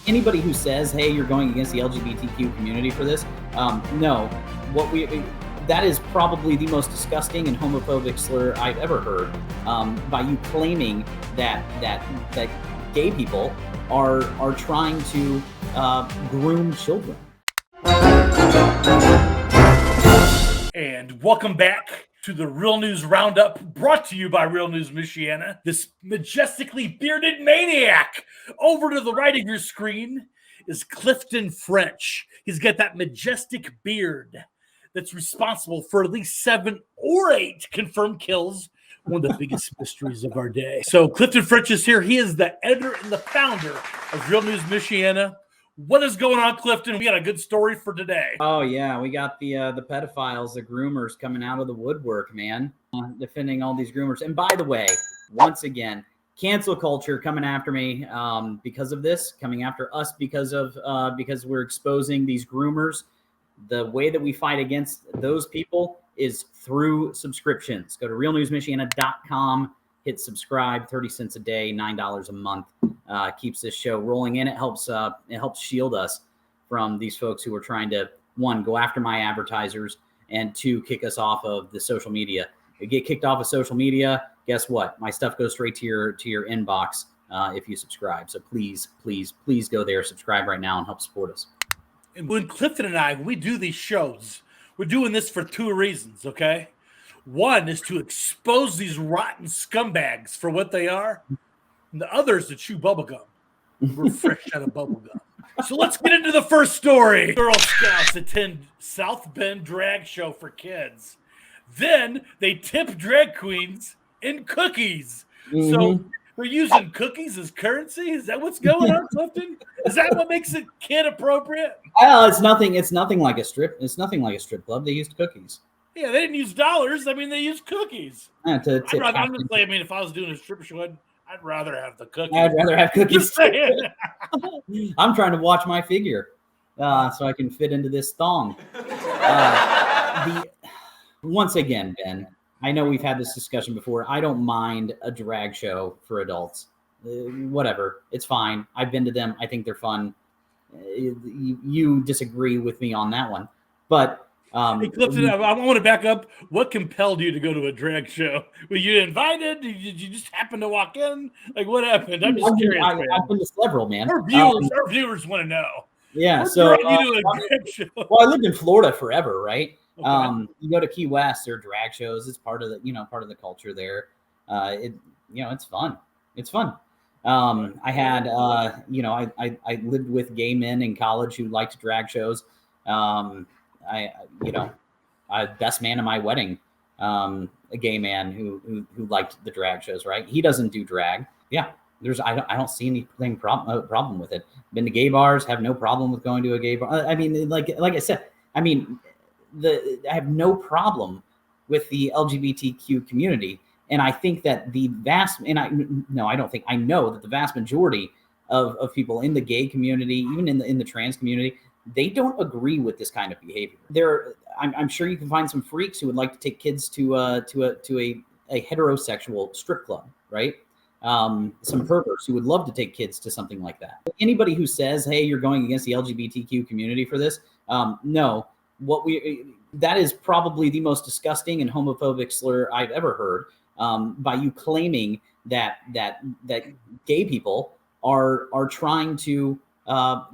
Anybody who says, "Hey, you're going against the LGBTQ community for this," no. That is probably the most disgusting and homophobic slur I've ever heard. By you claiming that gay people are trying to groom children. And welcome back to the Real News Roundup, brought to you by Real News Michiana. This majestically bearded maniac over to the right of your screen is Clifton French. He's got that majestic beard that's responsible for at least 7 or 8 confirmed kills, one of the biggest mysteries of our day. So Clifton French is here. He is the editor and the founder of Real News Michiana. What is going on, Clifton? We got a good story for today. Oh yeah, we got the pedophiles, the groomers coming out of the woodwork, man, defending all these groomers. And by the way, once again, cancel culture coming after me because of this, coming after us because we're exposing these groomers. The way that we fight against those people is through subscriptions. Go to realnewsmichiana.com. Hit subscribe, 30 cents a day, $9 a month. Keeps this show rolling in. It helps shield us from these folks who are trying to, 1, go after my advertisers, and 2, kick us off of the social media. If you get kicked off of social media, guess what? My stuff goes straight to your inbox if you subscribe. So please go there, subscribe right now, and help support us. And when Clifton and I, when we do these shows, we're doing this for 2 reasons, okay? 1 is to expose these rotten scumbags for what they are, and the other is to chew bubblegum. We're fresh out of bubblegum. So let's get into the first story. Girl Scouts attend South Bend drag show for kids. Then they tip drag queens in cookies. Mm-hmm. So we're using cookies as currency? Is that what's going on, Clifton? Is that what makes it kid appropriate? It's nothing like a strip. It's nothing like a strip club. They used cookies. Yeah, they didn't use dollars. I mean, they used cookies. Honestly, if I was doing a strip show, I'd rather have the cookies. I'd rather have cookies. I'm trying to watch my figure so I can fit into this thong. Once again, Ben, I know we've had this discussion before. I don't mind a drag show for adults. Whatever. It's fine. I've been to them. I think they're fun. You disagree with me on that one. But hey, Clifton, I want to back up. What compelled you to go to a drag show? Were you invited? Did you just happen to walk in? Like, what happened? I'm just curious. I've been to several, man. Our viewers want to know. Yeah. So you to a drag show? Well, I lived in Florida forever, right? Okay. You go to Key West, there are drag shows. It's part of the culture there. It's fun. It's fun. I had I lived with gay men in college who liked drag shows. Best man at my wedding, a gay man who liked the drag shows, right? He doesn't do drag. Yeah. I don't see anything problem with it. Been to gay bars, have no problem with going to a gay bar. I mean, like I said, I have no problem with the LGBTQ community. And I think that I know that the vast majority of people in the gay community, even in the trans community, they don't agree with this kind of behavior. I'm sure you can find some freaks who would like to take kids to a heterosexual strip club, right? Some perverts who would love to take kids to something like that. Anybody who says, "Hey, you're going against the LGBTQ community for this," no. That is probably the most disgusting and homophobic slur I've ever heard. By you claiming that gay people are trying to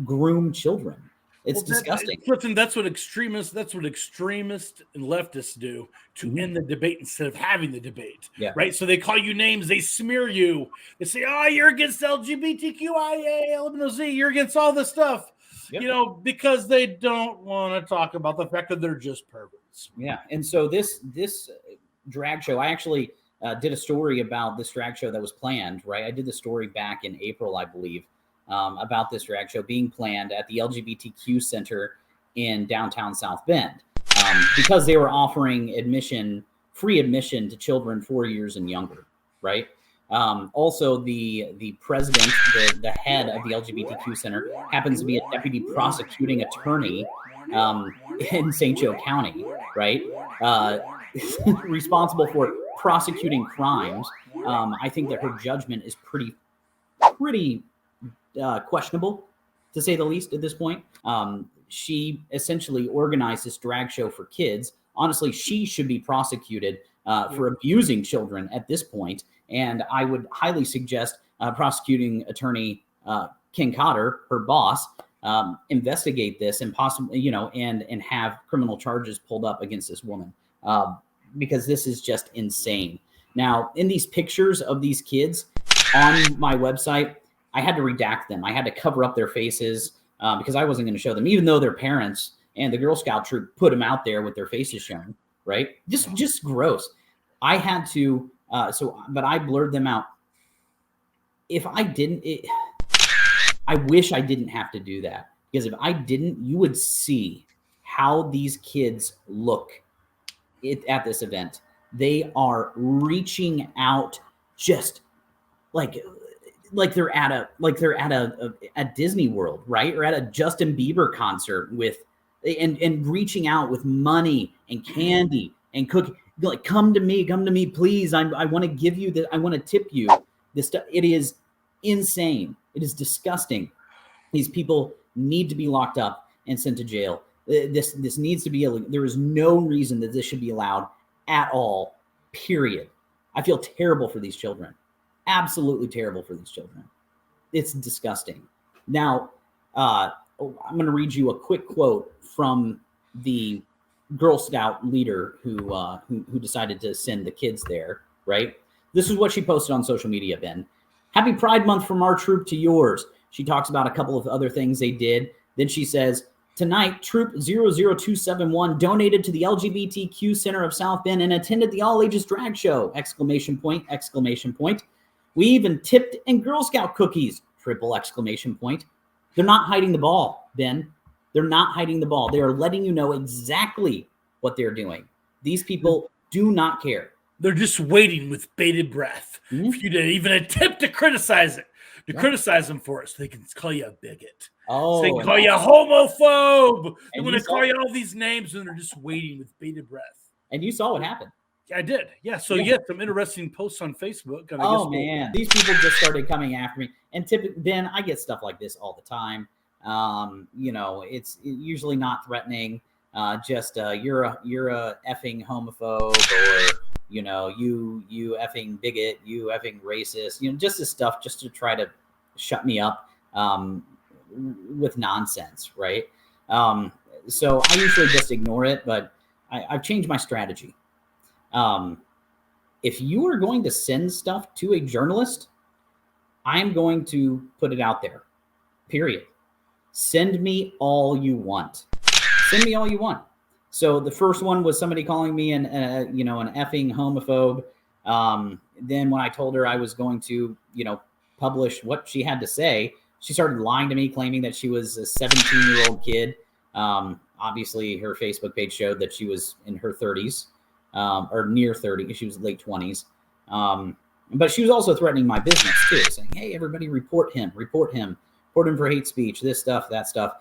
groom children. It's disgusting. Clifton, that's what extremists and leftists do to end the debate instead of having the debate. Yeah. Right? So they call you names, they smear you. They say, "Oh, you're against LGBTQIA, LMNOZ, you're against all this stuff." Yep. Because they don't want to talk about the fact that they're just perverts. Yeah. And so this drag show, I actually did a story about this drag show that was planned, right? I did the story back in April, I believe, about this drag show being planned at the LGBTQ Center in downtown South Bend because they were offering free admission to children 4 years and younger, right? Also, the president, the head of the LGBTQ Center, happens to be a deputy prosecuting attorney in St. Joe County, right? Responsible for prosecuting crimes. I think that her judgment is pretty questionable. to say the least, at this point. She essentially organized this drag show for kids. Honestly, she should be prosecuted for abusing children at this point. And I would highly suggest prosecuting attorney Ken Cotter, her boss, investigate this and possibly, and have criminal charges pulled up against this woman, because this is just insane. Now, in these pictures of these kids on my website, I had to redact them. I had to cover up their faces because I wasn't going to show them, even though their parents and the Girl Scout troop put them out there with their faces shown, right? Just gross. I had to, but I blurred them out. If I didn't, I wish I didn't have to do that, because if I didn't, you would see how these kids look at this event. They are reaching out, just like they're at a Disney World, right? Or at a Justin Bieber concert and reaching out with money and candy and cookie. Like, come to me, please. I want to give you this. I want to tip you this stuff. It is insane. It is disgusting. These people need to be locked up and sent to jail. This needs to be illegal. There is no reason that this should be allowed at all, period. I feel terrible for these children. Absolutely terrible for these children. It's disgusting. Now, I'm going to read you a quick quote from the Girl Scout leader who decided to send the kids there, right? This is what she posted on social media, Ben. Happy Pride Month from our troop to yours. She talks about a couple of other things they did. Then she says, tonight, Troop 00271 donated to the LGBTQ Center of South Bend and attended the All Ages Drag Show! ! We even tipped in Girl Scout cookies! ! They're not hiding the ball, Ben. They're not hiding the ball. They are letting you know exactly what they're doing. These people do not care. They're just waiting with bated breath for you to even attempt to criticize it, criticize them for it, so they can call you a bigot. Oh, so they can call you a homophobe. They want to call you all these names, and they're just waiting with bated breath. And you saw what happened. I did. Yeah. So, some interesting posts on Facebook. And man. These people just started coming after me. And Ben, I get stuff like this all the time. It's usually not threatening. You're a effing homophobe, or you effing bigot, you effing racist, just this stuff just to try to shut me up with nonsense, right? So I usually just ignore it, but I've changed my strategy. If you are going to send stuff to a journalist, I'm going to put it out there, period. Send me all you want. Send me all you want. So the first one was somebody calling me an effing homophobe. Then when I told her I was going to, publish what she had to say, she started lying to me, claiming that she was a 17-year-old kid. Obviously, her Facebook page showed that she was in her 30s, or near 30. She was late 20s. But she was also threatening my business too, saying, "Hey, everybody, report him for hate speech, this stuff, that stuff."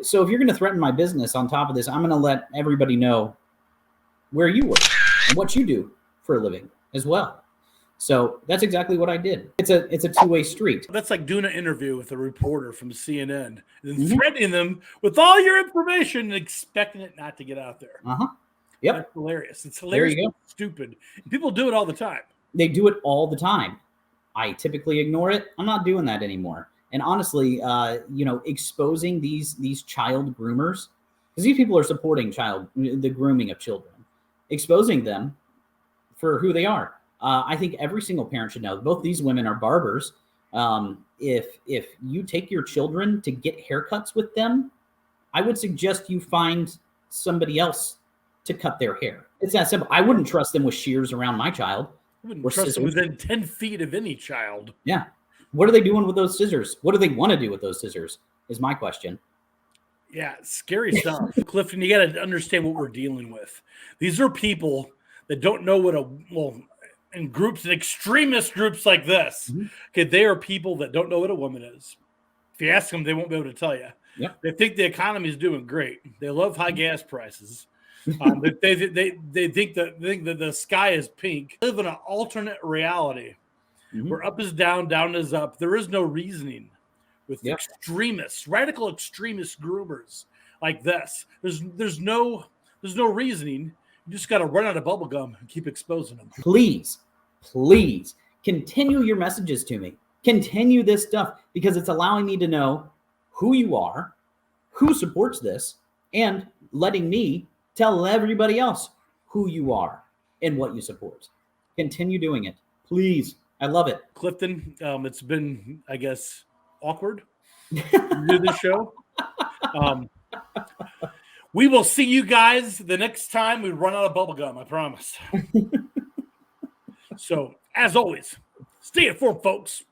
So if you're going to threaten my business on top of this, I'm going to let everybody know where you work and what you do for a living as well. So that's exactly what I did. It's a two-way street. That's like doing an interview with a reporter from CNN and threatening them with all your information and expecting it not to get out there. Yep. That's hilarious. It's hilarious. There you go. Stupid. People do it all the time. They do it all the time. I typically ignore it. I'm not doing that anymore. And honestly, exposing these child groomers, because these people are supporting the grooming of children, exposing them for who they are. I think every single parent should know that both these women are barbers. If you take your children to get haircuts with them, I would suggest you find somebody else to cut their hair. It's that simple. I wouldn't trust them with shears around my child. I wouldn't trust them within 10 feet of any child. Yeah. What are they doing with those scissors? What do they want to do with those scissors is my question. Yeah, scary stuff. Clifton, you got to understand what we're dealing with. These are people that don't know in groups and extremist groups like this. Okay, they are people that don't know what a woman is. If you ask them, they won't be able to tell you. Yep. They think the economy is doing great. They love high gas prices. They think that the sky is pink. They live in an alternate reality where up is down, down is up. There is no reasoning with extremists, radical extremist groomers like this. There's no reasoning. You just got to run out of bubble gum and keep exposing them. Please continue your messages to me. Continue this stuff because it's allowing me to know who you are, who supports this, and letting me tell everybody else who you are and what you support. Continue doing it. Please. I love it. Clifton, it's been, I guess, awkward to do this show. We will see you guys the next time we run out of bubble gum, I promise. So, as always, stay informed, folks.